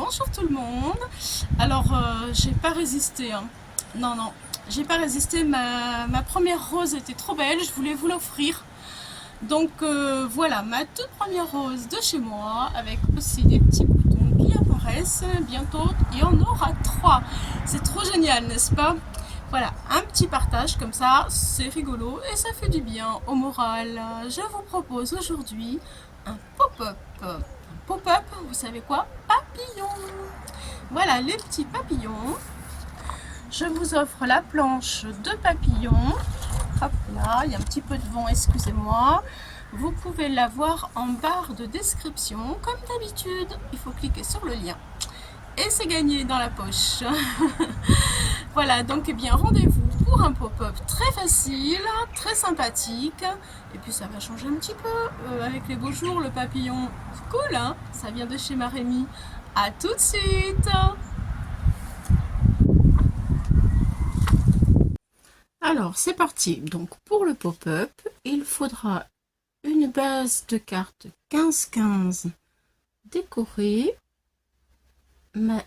bonjour tout le monde. Alors, j'ai pas résisté, hein. Non, non, j'ai pas résisté. Ma première rose était trop belle, je voulais vous l'offrir. Donc voilà, ma toute première rose de chez moi, avec aussi des petits boutons qui apparaissent. Bientôt, il y en aura 3. C'est trop génial, n'est-ce pas? Voilà, un petit partage comme ça, c'est rigolo et ça fait du bien au moral. Je vous propose aujourd'hui un pop-up. Un pop-up, vous savez quoi? Papillon. Voilà les petits papillons. Je vous offre la planche de papillons. Hop là, il y a un petit peu de vent, excusez-moi. Vous pouvez la voir en barre de description. Comme d'habitude, il faut cliquer sur le lien. Et c'est gagné dans la poche. Voilà, donc eh bien rendez-vous pour un pop-up très facile, très sympathique. Et puis ça va changer un petit peu avec les beaux jours, le papillon. C'est cool, hein? Ça vient de chez Marémy. À tout de suite! Alors, c'est parti. Donc, pour le pop-up, il faudra une base de cartes 15-15 décorée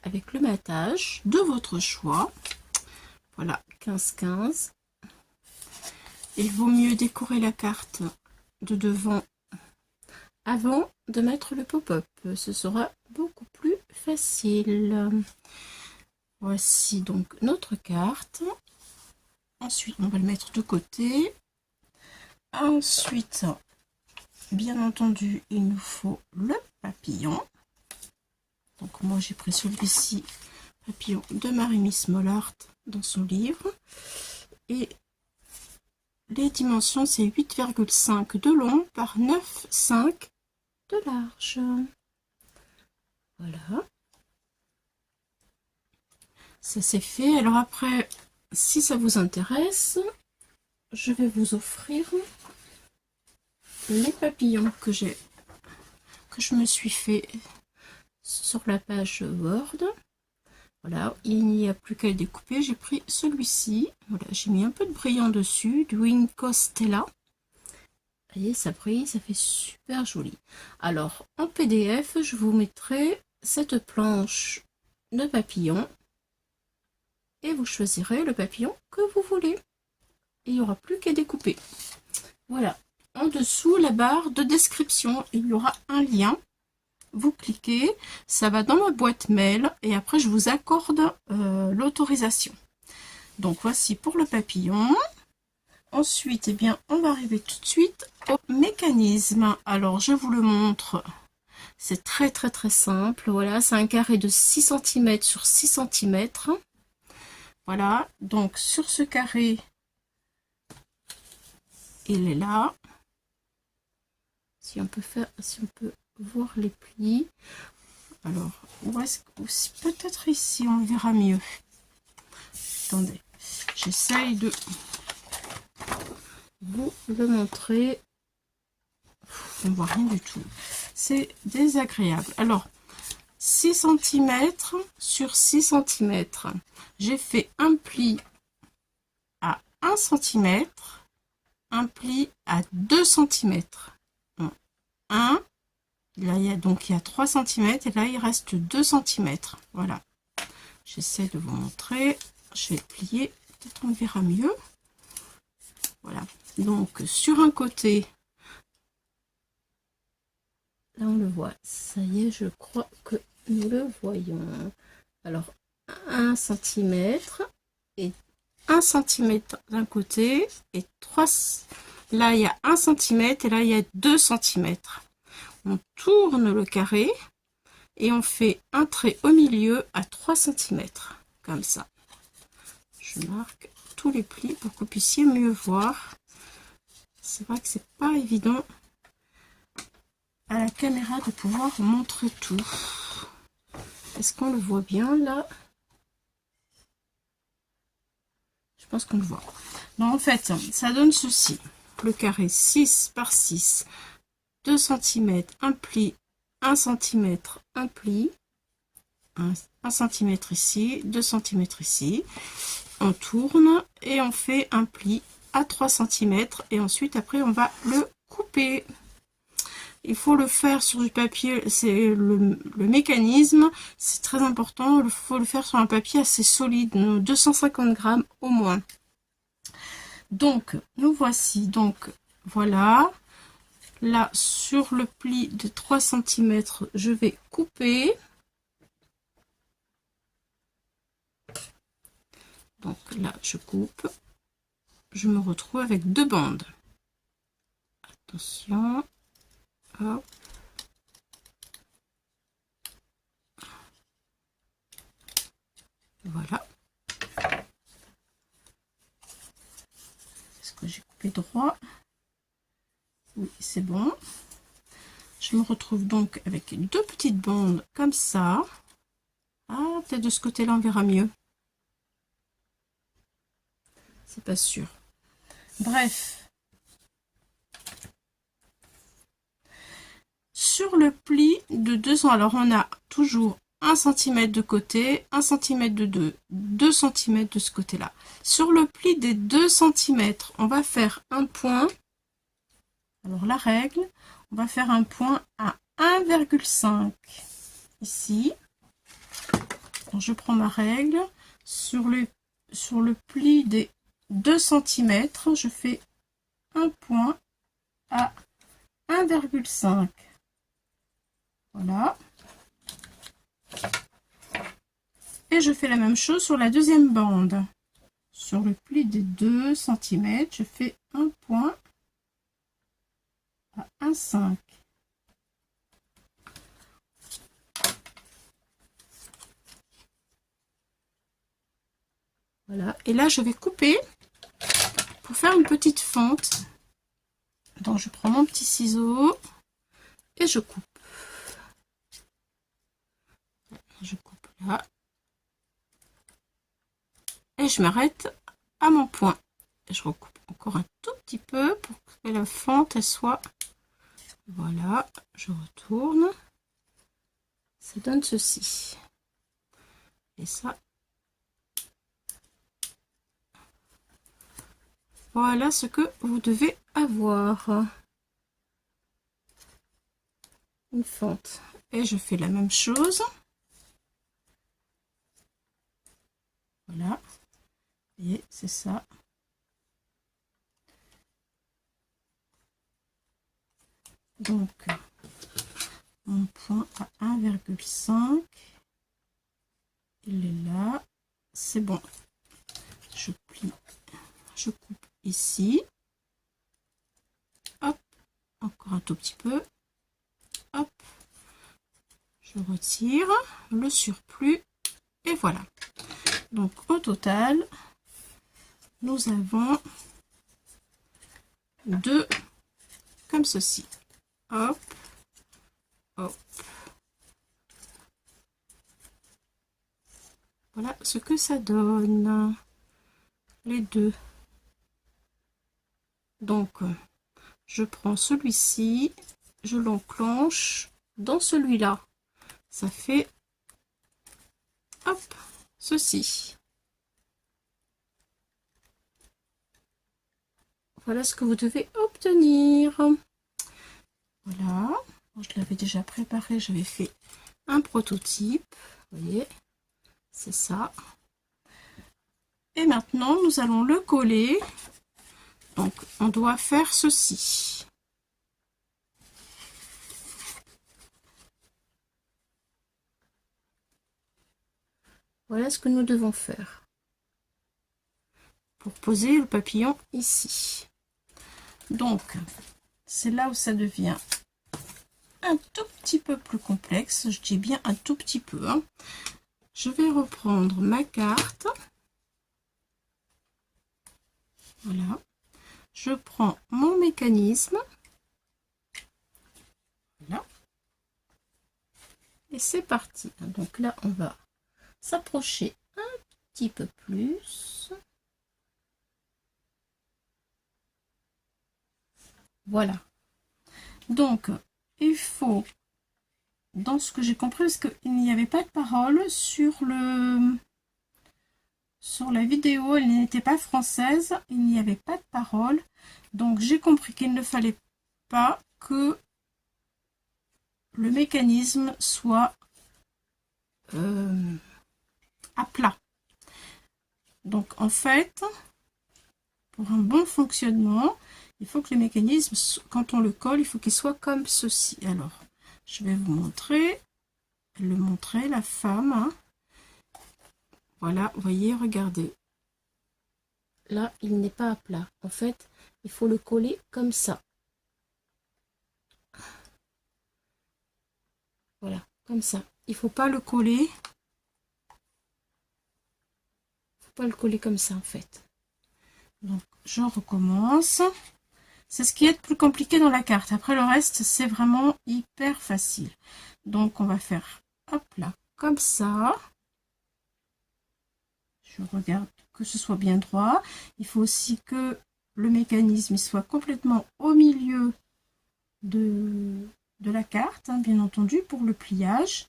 avec le matage de votre choix. Voilà, 15-15. Il vaut mieux décorer la carte de devant avant de mettre le pop-up. Ce sera beaucoup plus facile. Voici donc notre carte. Ensuite, on va le mettre de côté. Ensuite, bien entendu, il nous faut le papillon. Donc moi, j'ai pris celui-ci, papillon de Marémy Smollart, dans son livre. Et les dimensions, c'est 8,5 de long par 9,5 de large. Voilà. Ça c'est fait. Alors après, si ça vous intéresse, je vais vous offrir les papillons que je me suis fait sur la page Word. Voilà, il n'y a plus qu'à le découper. J'ai pris celui-ci. Voilà, j'ai mis un peu de brillant dessus, du Winco Stella. Vous voyez, ça brille, ça fait super joli. Alors, en PDF, je vous mettrai cette planche de papillons. Et vous choisirez le papillon que vous voulez. Il n'y aura plus qu'à découper. Voilà. En dessous, la barre de description, il y aura un lien. Vous cliquez, ça va dans ma boîte mail et après je vous accorde l'autorisation. Donc voici pour le papillon. Ensuite, eh bien, on va arriver tout de suite au mécanisme. Alors je vous le montre. C'est très simple. Voilà, c'est un carré de 6 cm sur 6 cm. Voilà, donc sur ce carré, il est là. Si on peut voir les plis. Alors, où est-ce que peut-être ici on verra mieux. Attendez, j'essaye de vous le montrer. On voit rien du tout. C'est désagréable. Alors, 6 cm sur 6 cm. J'ai fait un pli à 1 cm, un pli à 2 cm. 1, là il y a 3 cm et là il reste 2 cm. Voilà, j'essaie de vous montrer. Je vais plier, peut-être on verra mieux. Voilà, donc sur un côté, là on le voit, ça y est, je crois que nous le voyons. Alors 1 cm et 1 cm d'un côté et 3. Là, il y a 1 cm et là, il y a 2 cm. On tourne le carré et on fait un trait au milieu à 3 cm. Comme ça. Je marque tous les plis pour que vous puissiez mieux voir. C'est vrai que c'est pas évident à la caméra de pouvoir montrer tout. Est-ce qu'on le voit bien là? Je pense qu'on le voit. Non, en fait, ça donne ceci. Le carré 6 par 6, 2 cm, un pli, 1 cm, un pli, 1 cm ici, 2 cm ici. On tourne et on fait un pli à 3 cm et ensuite après on va le couper. Il faut le faire sur du papier, c'est le mécanisme, c'est très important, il faut le faire sur un papier assez solide, 250 grammes au moins. Donc, nous voici, donc voilà, là sur le pli de 3 cm, je vais couper. Donc là, je coupe, je me retrouve avec 2 bandes. Attention, hop. Voilà. Est-ce que j'ai coupé droit? Oui, c'est bon. Je me retrouve donc avec 2 petites bandes comme ça. Ah, peut-être de ce côté-là, on verra mieux. C'est pas sûr. Bref. Sur le pli de 200, alors on a toujours 1 cm de côté, 1 cm de 2 cm de ce côté-là. Sur le pli des 2 cm, on va faire un point. Alors la règle, on va faire un point à 1,5 ici. Alors, je prends ma règle. Sur le pli des 2 cm, je fais un point à 1,5. Voilà. Et je fais la même chose sur la deuxième bande. Sur le pli des 2 cm, je fais un point à 1,5. Voilà. Et là, je vais couper pour faire une petite fente. Donc, je prends mon petit ciseau et je coupe. Je coupe là. Et je m'arrête à mon point. Et je recoupe encore un tout petit peu pour que la fente elle soit. Voilà, je retourne. Ça donne ceci. Et ça. Voilà ce que vous devez avoir. Une fente. Et je fais la même chose. Voilà. Et c'est ça. Donc, mon point à 1,5. Il est là. C'est bon. Je plie. Je coupe ici. Hop. Encore un tout petit peu. Hop. Je retire le surplus. Et voilà. Donc, au total, nous avons 2 comme ceci. Hop, hop. Voilà ce que ça donne. Les 2. Donc, je prends celui-ci, je l'enclenche dans celui-là. Ça fait, hop, ceci. Voilà ce que vous devez obtenir. Voilà, je l'avais déjà préparé, j'avais fait un prototype, vous voyez, c'est ça. Et maintenant, nous allons le coller. Donc, on doit faire ceci. Voilà ce que nous devons faire pour poser le papillon ici. Donc, c'est là où ça devient un tout petit peu plus complexe. Je dis bien un tout petit peu. Hein. Je vais reprendre ma carte. Voilà. Je prends mon mécanisme. Voilà. Et c'est parti. Donc là, on va s'approcher un petit peu plus. Voilà. Donc, il faut, dans ce que j'ai compris, parce qu'il n'y avait pas de parole sur la vidéo, elle n'était pas française, il n'y avait pas de parole. Donc, j'ai compris qu'il ne fallait pas que le mécanisme soit à plat. Donc en fait, pour un bon fonctionnement, il faut que le mécanisme, quand on le colle, il faut qu'il soit comme ceci. Alors, je vais vous montrer, la femme. Hein. Voilà, vous voyez, regardez. Là, il n'est pas à plat. En fait, il faut le coller comme ça. Voilà, comme ça. Il ne faut pas le coller. Pas le coller comme ça en fait. Donc je recommence. C'est ce qui est le plus compliqué dans la carte. Après le reste c'est vraiment hyper facile. Donc on va faire hop là comme ça. Je regarde que ce soit bien droit. Il faut aussi que le mécanisme soit complètement au milieu de la carte, hein, bien entendu, pour le pliage.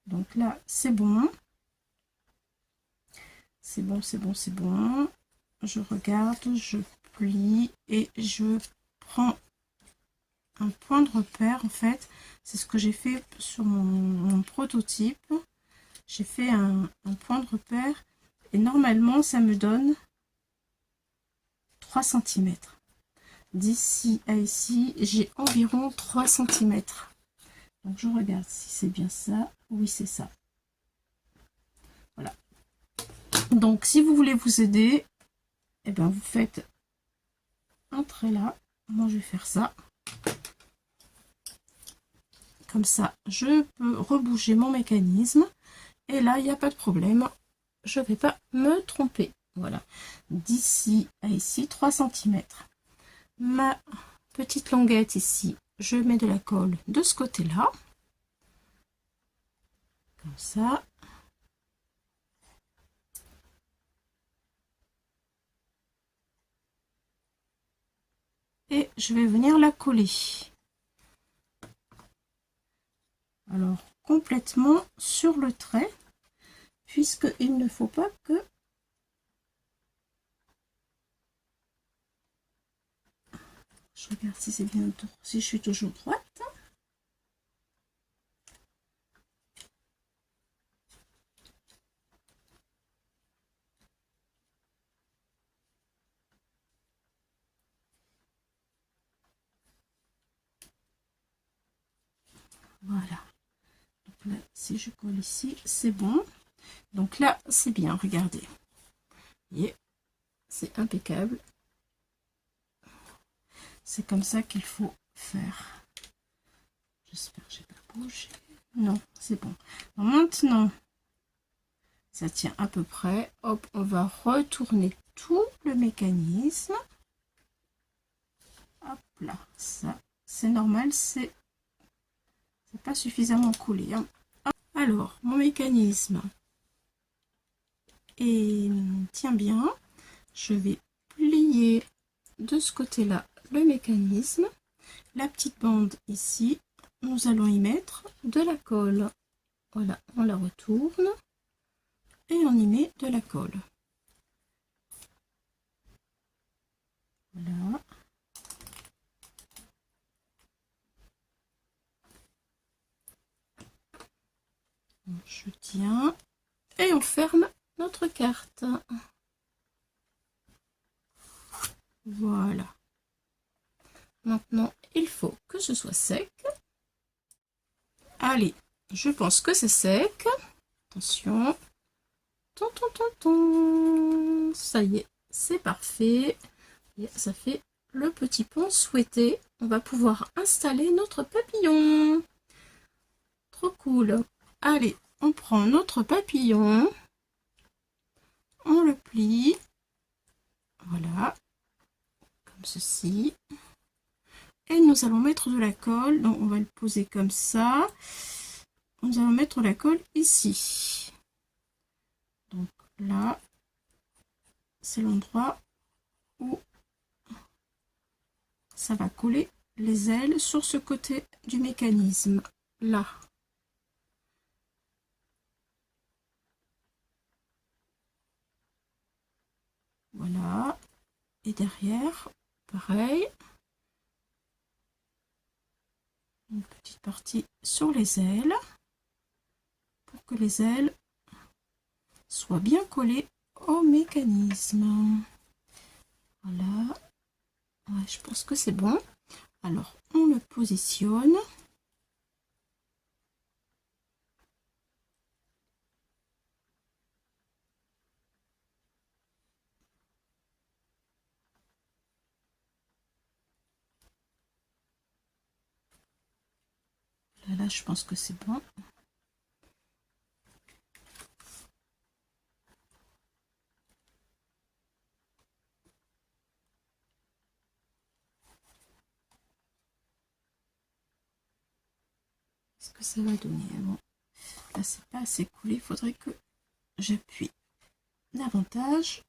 Donc là c'est bon. C'est bon, c'est bon, c'est bon. Je regarde, je plie et je prends un point de repère. En fait, c'est ce que j'ai fait sur mon prototype. J'ai fait un point de repère et normalement, ça me donne 3 cm. D'ici à ici, j'ai environ 3 cm. Donc, je regarde si c'est bien ça. Oui, c'est ça. Voilà. Donc, si vous voulez vous aider, eh bien, vous faites un trait là. Moi, je vais faire ça. Comme ça, je peux rebouger mon mécanisme. Et là, il n'y a pas de problème. Je ne vais pas me tromper. Voilà. D'ici à ici, 3 cm. Ma petite languette ici, je mets de la colle de ce côté-là. Comme ça. Et je vais venir la coller. Alors, complètement sur le trait, puisqu'il ne faut pas que... Je regarde si c'est bien, si je suis toujours droite. Voilà. Donc là, si je colle ici, c'est bon. Donc là, c'est bien, regardez. Vous voyez, c'est impeccable. C'est comme ça qu'il faut faire. J'espère que j'ai pas bougé. Non, c'est bon. Maintenant, ça tient à peu près. Hop, on va retourner tout le mécanisme. Hop là, ça, c'est normal, c'est pas suffisamment collé. Hein. Alors, mon mécanisme tient bien. Je vais plier de ce côté-là le mécanisme. La petite bande ici, nous allons y mettre de la colle. Voilà, on la retourne et on y met de la colle. Voilà. Je tiens et on ferme notre carte. Voilà. Maintenant, il faut que ce soit sec. Allez, je pense que c'est sec. Attention. Ça y est, c'est parfait. Et ça fait le petit pont souhaité. On va pouvoir installer notre papillon. Trop cool. Allez, on prend notre papillon. On le plie. Voilà. Comme ceci. Et nous allons mettre de la colle. Donc on va le poser comme ça. Nous allons mettre la colle ici. Donc là, c'est l'endroit où ça va coller les ailes sur ce côté du mécanisme. Là. Voilà. Et derrière, pareil. Une petite partie sur les ailes pour que les ailes soient bien collées au mécanisme. Voilà. Ouais, je pense que c'est bon. Alors, on le positionne. Là, je pense que c'est bon. Qu'est-ce que ça va donner? Bon, là, c'est pas assez collé. Il faudrait que j'appuie davantage.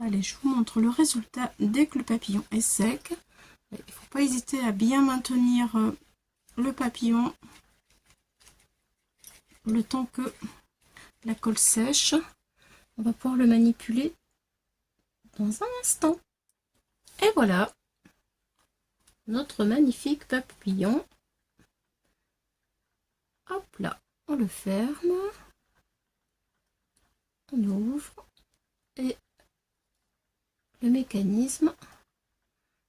Allez, je vous montre le résultat dès que le papillon est sec. Il ne faut pas hésiter à bien maintenir le papillon le temps que la colle sèche. On va pouvoir le manipuler dans un instant. Et voilà, notre magnifique papillon. Hop là, on le ferme. On ouvre. Et le mécanisme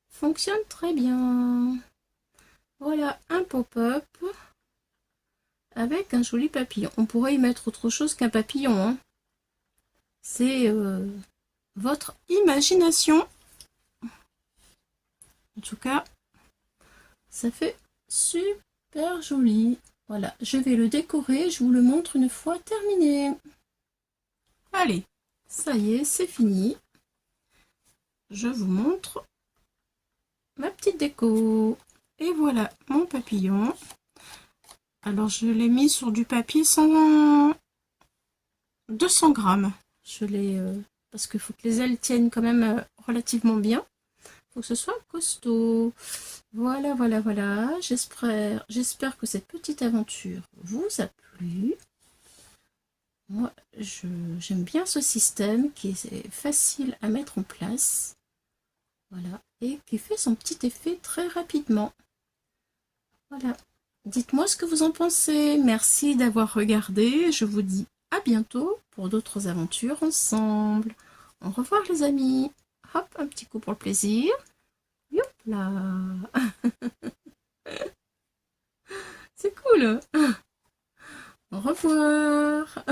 fonctionne très bien. Voilà un pop-up avec un joli papillon. On pourrait y mettre autre chose qu'un papillon, hein. C'est votre imagination. En tout cas, ça fait super joli. Voilà, je vais le décorer, je vous le montre une fois terminé. Allez, ça y est, c'est fini. Je vous montre ma petite déco. Et voilà mon papillon. Alors, je l'ai mis sur du papier 200 grammes. Je l'ai... parce qu'il faut que les ailes tiennent quand même relativement bien. Il faut que ce soit costaud. Voilà, voilà, voilà. J'espère que cette petite aventure vous a plu. Moi, j'aime bien ce système qui est facile à mettre en place. Voilà. Et qui fait son petit effet très rapidement. Voilà. Dites-moi ce que vous en pensez. Merci d'avoir regardé. Je vous dis à bientôt pour d'autres aventures ensemble. Au revoir les amis. Hop, un petit coup pour le plaisir. Youp là. C'est cool. Au revoir.